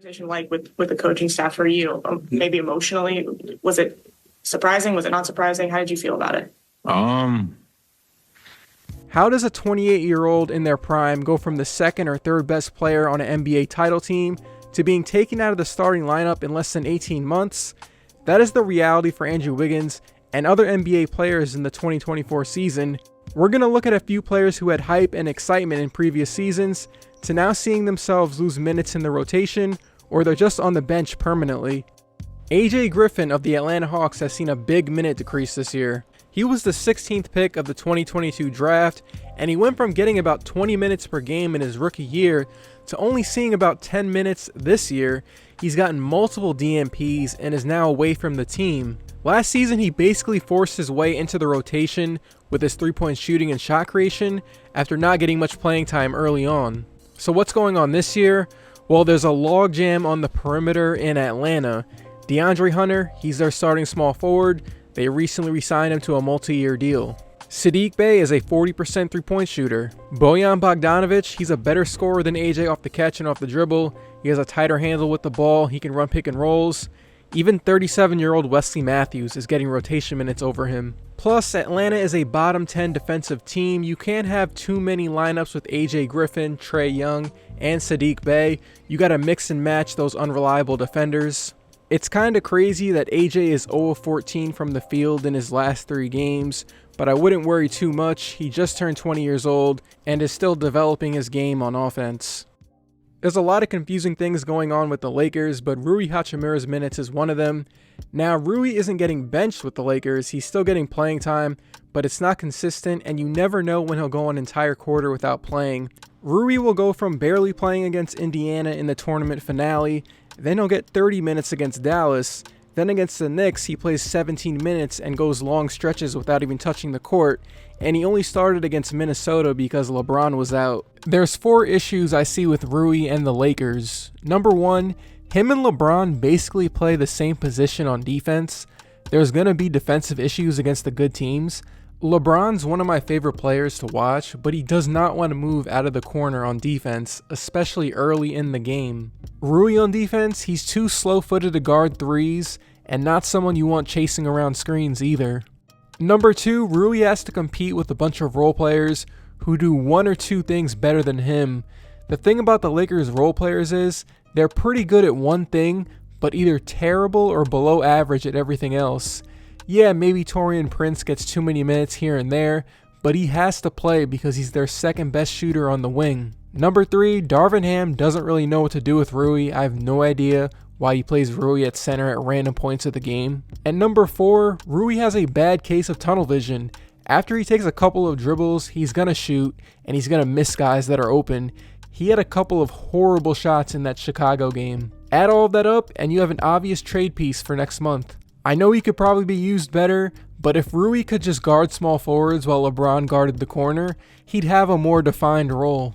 Conversation like with the coaching staff for you? Maybe emotionally, was it surprising? Was it not surprising? How did you feel about it? Um, How does a 28-year-old in their prime go from the second or third best player on an NBA title team to being taken out of the starting lineup in less than 18 months? That is the reality for Andrew Wiggins and other NBA players in the 2024 season. We're going to look at a few players who had hype and excitement in previous seasons to now seeing themselves lose minutes in the rotation, or they're just on the bench permanently. AJ Griffin of the Atlanta Hawks has seen a big minute decrease this year. He was the 16th pick of the 2022 draft, and he went from getting about 20 minutes per game in his rookie year to only seeing about 10 minutes this year. He's gotten multiple DNPs and is now away from the team. Last season, he basically forced his way into the rotation with his three-point shooting and shot creation after not getting much playing time early on. So what's going on this year? Well, there's a logjam on the perimeter in Atlanta. DeAndre Hunter, he's their starting small forward. They recently re-signed him to a multi-year deal. Saddiq Bey is a 40% three-point shooter. Bojan Bogdanovic, he's a better scorer than AJ off the catch and off the dribble. He has a tighter handle with the ball. He can run pick and rolls. Even 37-year-old Wesley Matthews is getting rotation minutes over him. Plus, Atlanta is a bottom 10 defensive team. You can't have too many lineups with AJ Griffin, Trae Young, and Saddiq Bey. You gotta mix and match those unreliable defenders. It's kinda crazy that AJ is 0 of 14 from the field in his last 3 games, but I wouldn't worry too much. He just turned 20 years old and is still developing his game on offense. There's a lot of confusing things going on with the Lakers, but Rui Hachimura's minutes is one of them. Now, Rui isn't getting benched with the Lakers, he's still getting playing time, but it's not consistent and you never know when he'll go an entire quarter without playing. Rui will go from barely playing against Indiana in the tournament finale, then he'll get 30 minutes against Dallas, then against the Knicks he plays 17 minutes and goes long stretches without even touching the court, and he only started against Minnesota because LeBron was out. There's 4 issues I see with Rui and the Lakers. Number 1, him and LeBron basically play the same position on defense. There's gonna be defensive issues against the good teams. LeBron's one of my favorite players to watch, but he does not want to move out of the corner on defense, especially early in the game. Rui on defense, he's too slow-footed to guard threes, and not someone you want chasing around screens either. Number 2, Rui has to compete with a bunch of role players who do 1 or 2 things better than him. The thing about the Lakers role players is, they're pretty good at one thing, but either terrible or below average at everything else. Yeah, maybe Taurean Prince gets too many minutes here and there, but he has to play because he's their second best shooter on the wing. Number 3, Darvin Ham doesn't really know what to do with Rui. I have no idea why he plays Rui at center at random points of the game. And number 4, Rui has a bad case of tunnel vision. After he takes a couple of dribbles, he's gonna shoot, and he's gonna miss guys that are open. He had a couple of horrible shots in that Chicago game. Add all of that up, and you have an obvious trade piece for next month. I know he could probably be used better, but if Rui could just guard small forwards while LeBron guarded the corner, he'd have a more defined role.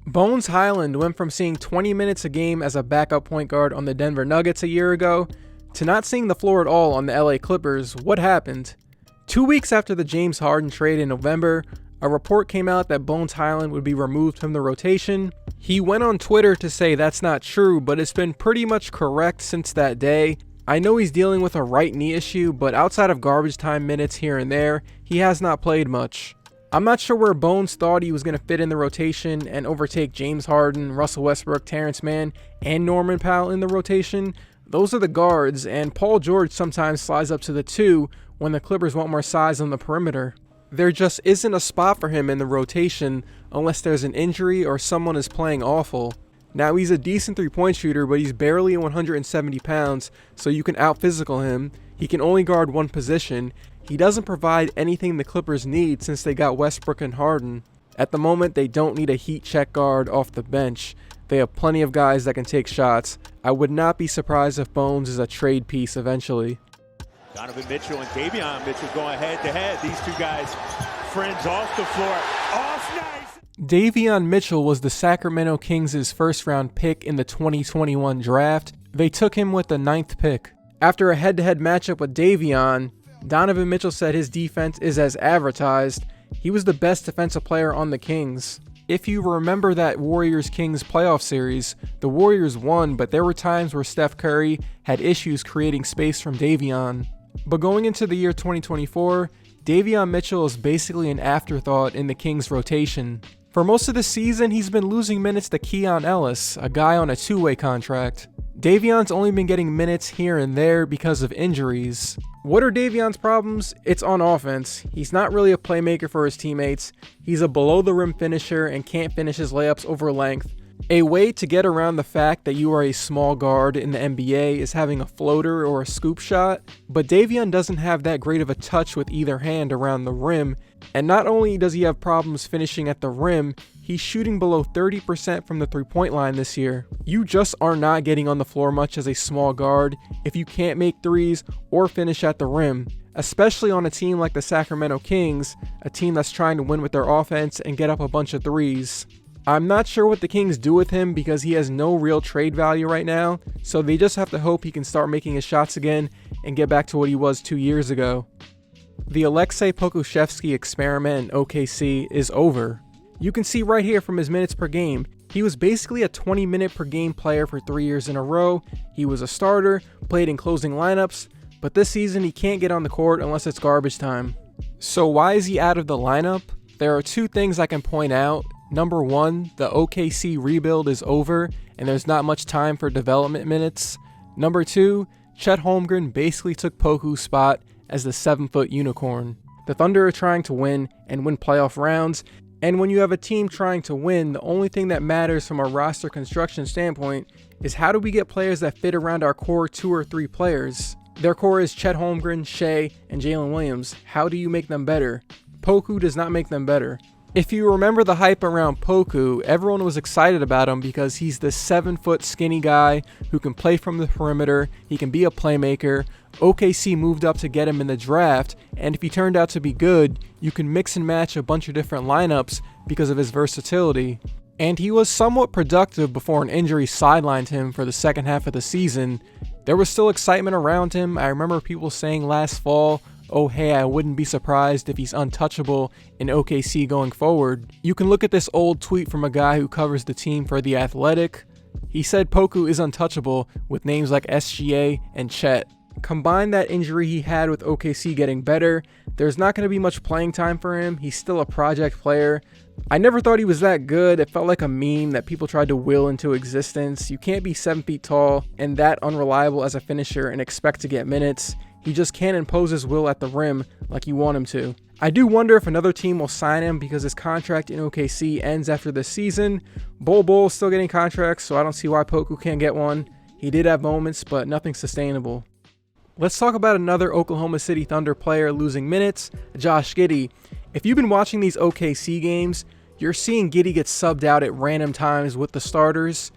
Bones Hyland went from seeing 20 minutes a game as a backup point guard on the Denver Nuggets a year ago to not seeing the floor at all on the LA Clippers. What happened? 2 weeks after the James Harden trade in November, a report came out that Bones Hyland would be removed from the rotation. He went on Twitter to say that's not true, but it's been pretty much correct since that day. I know he's dealing with a right knee issue, but outside of garbage time minutes here and there, he has not played much. I'm not sure where Bones thought he was going to fit in the rotation and overtake James Harden, Russell Westbrook, Terrence Mann, and Norman Powell in the rotation. Those are the guards, and Paul George sometimes slides up to the 2 when the Clippers want more size on the perimeter. There just isn't a spot for him in the rotation unless there's an injury or someone is playing awful. Now, he's a decent three-point shooter, but he's barely 170 pounds, so you can out-physical him. He can only guard one position. He doesn't provide anything the Clippers need since they got Westbrook and Harden. At the moment, they don't need a heat check guard off the bench. They have plenty of guys that can take shots. I would not be surprised if Bones is a trade piece eventually. Donovan Mitchell and Davion Mitchell going head-to-head. These 2 guys, friends off the floor. Off nice! Davion Mitchell was the Sacramento Kings' first-round pick in the 2021 draft. They took him with the 9th pick. After a head-to-head matchup with Davion, Donovan Mitchell said his defense is as advertised. He was the best defensive player on the Kings. If you remember that Warriors-Kings playoff series, the Warriors won, but there were times where Steph Curry had issues creating space from Davion. But going into the year 2024, Davion Mitchell is basically an afterthought in the Kings rotation. For most of the season, he's been losing minutes to Keon Ellis, a guy on a two-way contract. Davion's only been getting minutes here and there because of injuries. What are Davion's problems? It's on offense. He's not really a playmaker for his teammates. He's a below-the-rim finisher and can't finish his layups over length. A way to get around the fact that you are a small guard in the NBA is having a floater or a scoop shot, but Davion doesn't have that great of a touch with either hand around the rim, and not only does he have problems finishing at the rim, he's shooting below 30% from the three-point line this year. You just are not getting on the floor much as a small guard if you can't make threes or finish at the rim, especially on a team like the Sacramento Kings, a team that's trying to win with their offense and get up a bunch of threes. I'm not sure what the Kings do with him because he has no real trade value right now, so they just have to hope he can start making his shots again and get back to what he was 2 years ago. The Aleksej Pokusevski experiment in OKC is over. You can see right here from his minutes per game, he was basically a 20-minute per game player for 3 years in a row. He was a starter, played in closing lineups, but this season he can't get on the court unless it's garbage time. So why is he out of the lineup? There are two things I can point out. Number one, the OKC rebuild is over and there's not much time for development minutes. Number two, Chet Holmgren basically took Poku's spot as the 7-foot unicorn. The Thunder are trying to win and win playoff rounds, and when you have a team trying to win, the only thing that matters from a roster construction standpoint is how do we get players that fit around our core 2 or 3 players. Their core is Chet Holmgren, Shea, and Jalen Williams. How do you make them better? Poku does not make them better. If you remember the hype around Poku, everyone was excited about him because he's this 7-foot skinny guy who can play from the perimeter, he can be a playmaker. OKC moved up to get him in the draft, and if he turned out to be good, you can mix and match a bunch of different lineups because of his versatility. And he was somewhat productive before an injury sidelined him for the second half of the season. There was still excitement around him. I remember people saying last fall, oh hey, I wouldn't be surprised if he's untouchable in OKC going forward. You can look at this old tweet from a guy who covers the team for The Athletic. He said Poku is untouchable with names like SGA and Chet. Combine that injury he had with OKC getting better, there's not going to be much playing time for him. He's still a project player. I never thought he was that good. It felt like a meme that people tried to will into existence. You can't be 7 feet tall and that unreliable as a finisher and expect to get minutes. He just can't impose his will at the rim like you want him to. I do wonder if another team will sign him because his contract in OKC ends after this season. Bol is still getting contracts, so I don't see why Poku can't get one. He did have moments, but nothing sustainable. Let's talk about another Oklahoma City Thunder player losing minutes, Josh Giddey. If you've been watching these OKC games, you're seeing Giddey get subbed out at random times with the starters.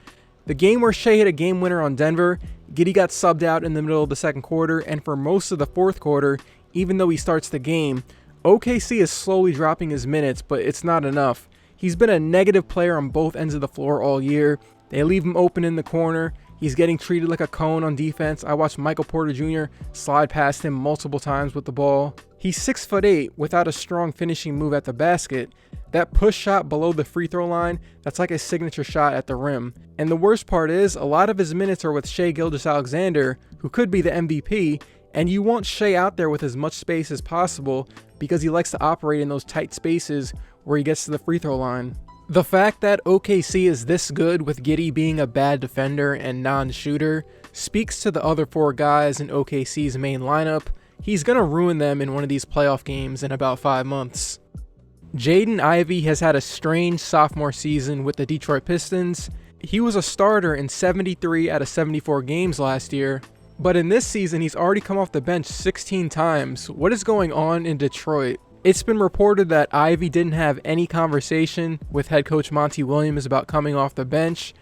The game where Shea hit a game winner on Denver, Giddey got subbed out in the middle of the second quarter, and for most of the fourth quarter, even though he starts the game, OKC is slowly dropping his minutes, but it's not enough. He's been a negative player on both ends of the floor all year. They leave him open in the corner. He's getting treated like a cone on defense. I watched Michael Porter Jr. slide past him multiple times with the ball. He's 6'8" without a strong finishing move at the basket. That push shot below the free throw line, that's like a signature shot at the rim. And the worst part is, a lot of his minutes are with Shai Gilgeous-Alexander, who could be the MVP, and you want Shai out there with as much space as possible because he likes to operate in those tight spaces where he gets to the free throw line. The fact that OKC is this good with Giddey being a bad defender and non-shooter speaks to the other 4 guys in OKC's main lineup. He's going to ruin them in one of these playoff games in about 5 months. Jaden Ivey has had a strange sophomore season with the Detroit Pistons. He was a starter in 73 out of 74 games last year, but in this season he's already come off the bench 16 times. What is going on in Detroit? It's been reported that Ivey didn't have any conversation with head coach Monty Williams about coming off the bench.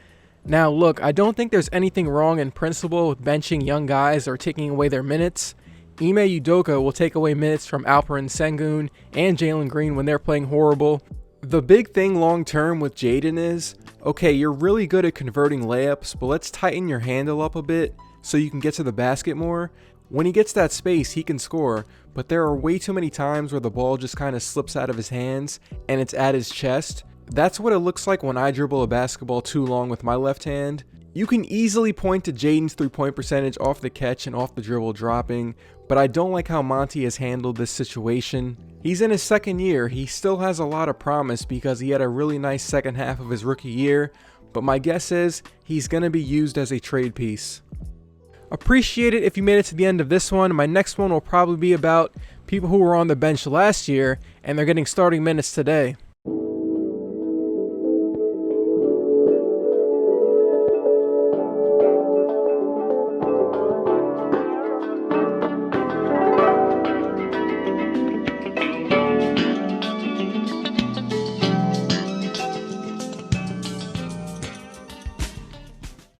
Now look, I don't think there's anything wrong in principle with benching young guys or taking away their minutes. Ime Udoka will take away minutes from Alperen Sengun and Jalen Green when they're playing horrible. The big thing long term with Jaden is, okay, you're really good at converting layups, but let's tighten your handle up a bit so you can get to the basket more. When he gets that space, he can score, but there are way too many times where the ball just kind of slips out of his hands and it's at his chest. That's what it looks like when I dribble a basketball too long with my left hand. You can easily point to Jaden's 3-point percentage off the catch and off the dribble dropping, but I don't like how Monty has handled this situation. He's in his second year. He still has a lot of promise because he had a really nice second half of his rookie year, but my guess is he's going to be used as a trade piece. Appreciate it if you made it to the end of this one. My next one will probably be about people who were on the bench last year and they're getting starting minutes today.